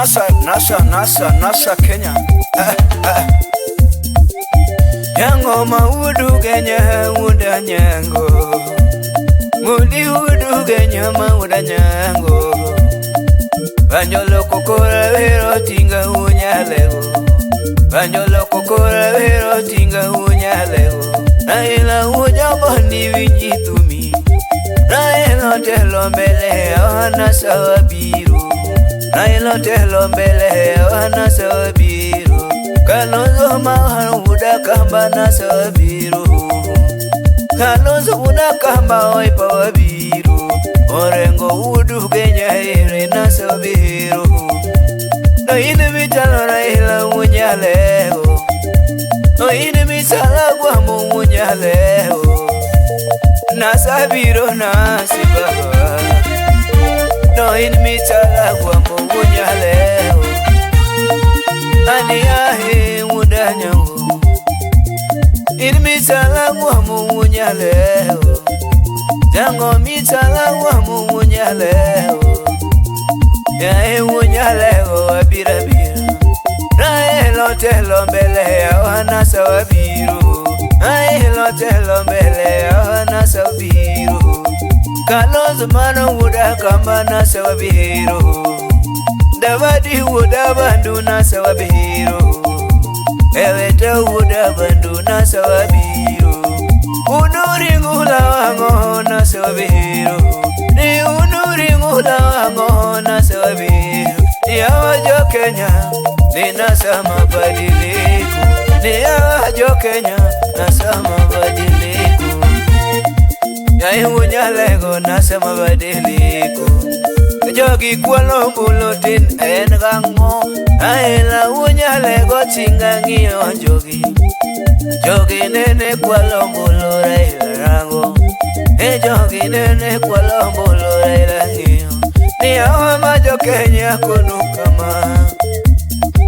NASA Kenya. Yango maudu Kenya uda nyango. Mudi udu Kenya mauda nyango. Banjolo kokora vero tinga unyalego. Banjolo kokora vero tinga unyalego. Naila unyabandi vinjitumi. Naila telo mbele wana sawabiru. Naila telo mbele wana sawabiru. Kalonzo maharuda kamba na sawabiru. Kalonzo una kamba waipa wabiru. Orengo udu Kenya ire na sawabiru. No ine mitalo Raila unyalego. No ine mitala kwa munyalego. Nasabiro nasibaba. No ine mitala kwa munyalego. Ani ahe mudanyango. Ine mitala kwa munyalego. Jango mitala kwa munyalego. Ya munyalego abirabira. Raelo telo mbele ya wana sawabiru. Raelo telo mbele ya wana sawabiru. Kalonzo mano uda kamba na sawabiru. Davadi uda bandu na sawabiru. Eweta uda bandu na sawabiru. Unuri ngula wango na sawabiru. Ni unuri ngula wango na sawabiru. Ni awajo Kenya nasa mabadiliko. Ni awajo Kenya nasa mabadiliko. Ya unyalego nasa mabadiliko. Jogi kwalo bulotin engango. Aela unyalego tingangiyo jogi. Jogi nene kwalo bulo Raila rango. Jogi nene kwalo bulo Raila ngiyo. Ni awa majo Kenya kunukama.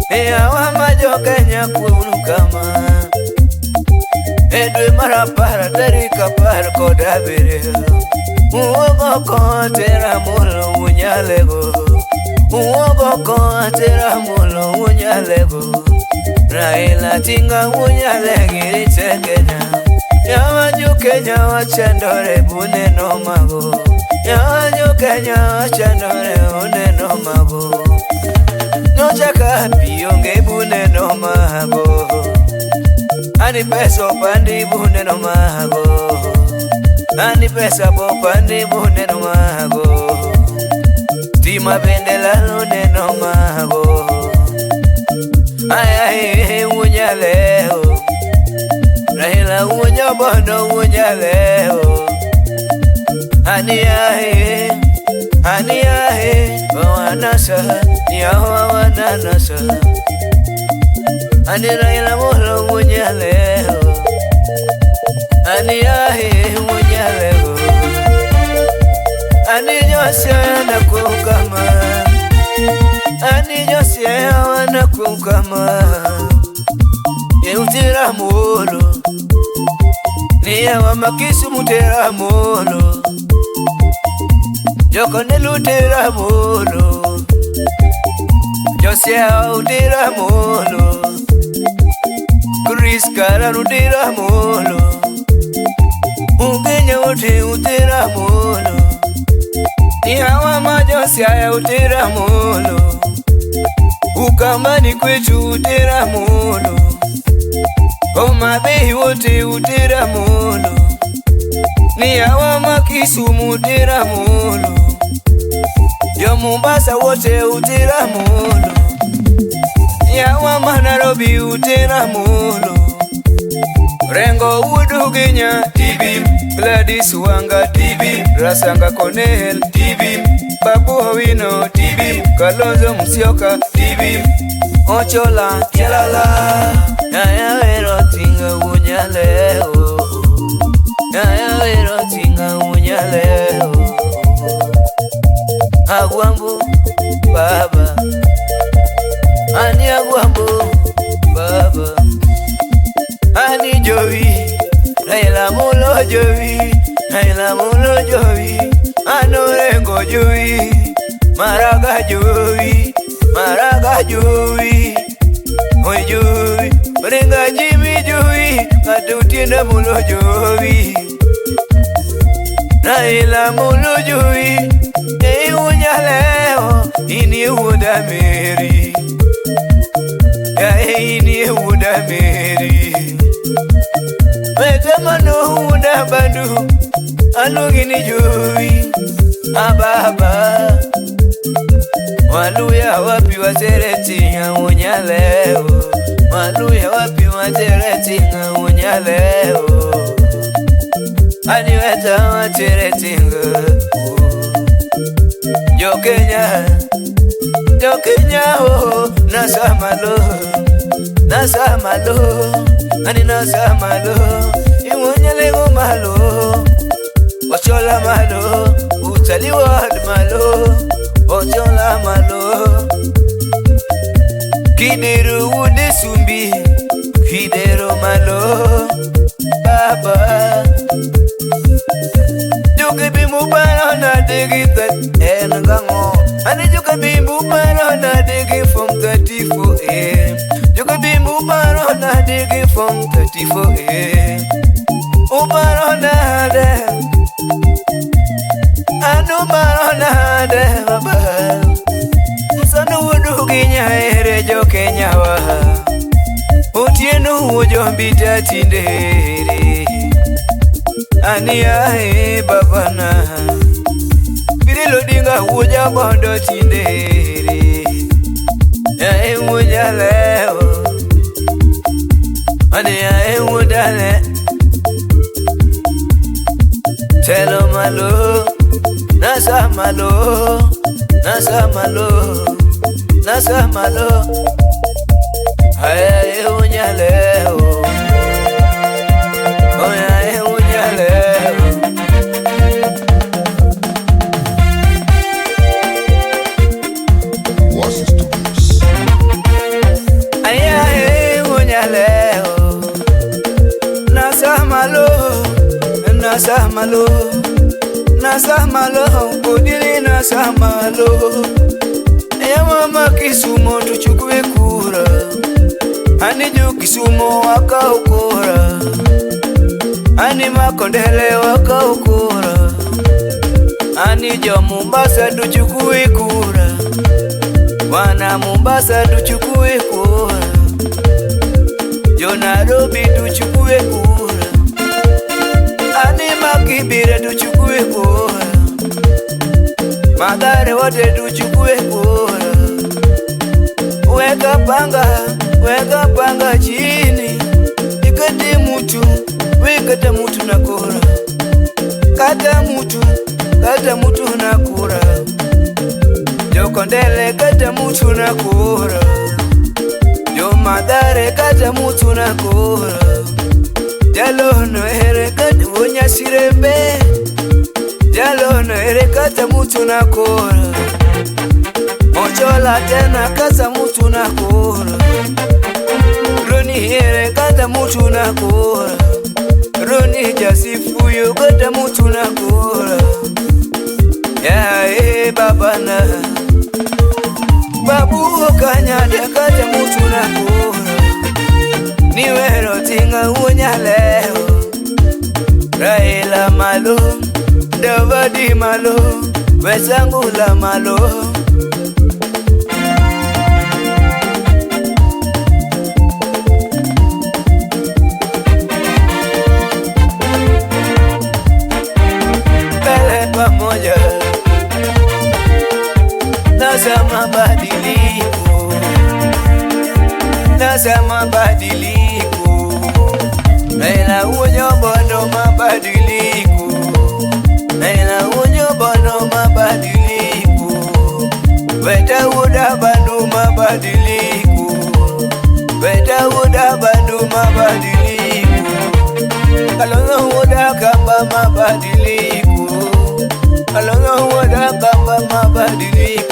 Ni awa majo Kenya kunukama. Edwe marapara tarika par kodabere. Uogo ko tera mulo unyalego. Uogo ko tera mulo unyalego. Raila tinga unyalegi Kenya. Yawanyu Kenya wachandore buneno mago. Yawanyu Kenya wachandore buneno mago. Nochaka pionge buneno mago. Ani peso pandi buneno mago. Ani pesa po pandi buneno mago. Stima bendela luneno mago. Ay unyaleo. Raila unyabono unyaleo. Ani ahe wanasa niyawa wananasa. Ani Raila mulo unyaleo. Ani ahe unyaleo. Ani nyose na kukama. Ani nyose wana kukama. Utira molo. Niya wa makisu mutera molo. Joko nelutera molo. Josia utira molo. Chris Kara utira molo. Ugenya utira molo. Niya wa majosia utira molo. Ukambani kwetu utira molo. Omabehi wote utira molo. Ni awa makisumu utira molo. Yo Mombasa wote utira molo. Ni awa Nairobi utira molo. Rengo udu Kenya TV. Gladys Wanga TV. Rasanga Cornel TV. Babu Owino TV. Kalonzo Musyoka TV. Ochola Tialala. Naya wero tinga unyaleo. Naya wero tinga unyaleo. Agwambu baba. Ani agwambu baba. Ani Jovi. Raila mulo Jovi. Raila mulo Jovi. Anorengo Jovi. Maraga Jovi. maraga jui oi jui Ringa jimi jui Atutinda mulo jui Raila mulo jui Ei unya leo Ini uda meri Ya ini uda meri Metamano uda bandu Anu gini jui Ababa Waluya wapi watereti ya unya leo Waluya wapi watereti ya unya leo Aniweta watereti Yo Kenya oh Nasamalo Ani nasamalo Imunya lego malo Wachola malo Utaliwad malo Wachola malo Kideru wude sumbi Kidero malo Baba Juke bimbu barona digitat Engango Ani juke bimbu barona digi from 34 AM Juke bimbu barona digi from 34 AM Ubarona de Anu barona de Baba Sanu wudu ginya ere jo Kenya wa Utienu ujo mbita tindere Ani ae babana Birilo dinga uja bondo tindere Ae uja leo Ani ae uja le Telo malo Nasa malo Ae uja leo Ae uja leo Ae uja leo Nasa malo Kudili nasa malo Eya mama Kisumo tuchukue kura Ani juu Kisumo waka ukura Ani Makondele waka ukura Ani jo Mombasa tuchukue kura Wana Mombasa tuchukue kura Jo Nairobi tuchukue kura Ani Makibira tuchukue kura Mathare wote tuchukue kura Weka panga chini Ikate mutu na kura Kata mutu na kura Jo Kondele kata mutu na kura Jo Mathare kata mutu na kura Jalo no ere kata wonya sirembe Jalo no ere kata mutu na kura Ochola tena kata mutu na kura Roni ere kata mutu na kura Roni jasifuyo kata mutu na kura Ya babana Babu okanyada kata mutu na kura Niwero tinga unya leo Raila malo Davadi malo Wesangula malo Pele pamoja Nasema badiliko Nasema badiliko Raila unyo bono mabadiliko Raila unyo bono mabadiliko Weta uda bandu mabadiliko Weta uda bandu mabadiliko Kalongo uda kamba mabadiliko Kalongo uda kamba mabadiliko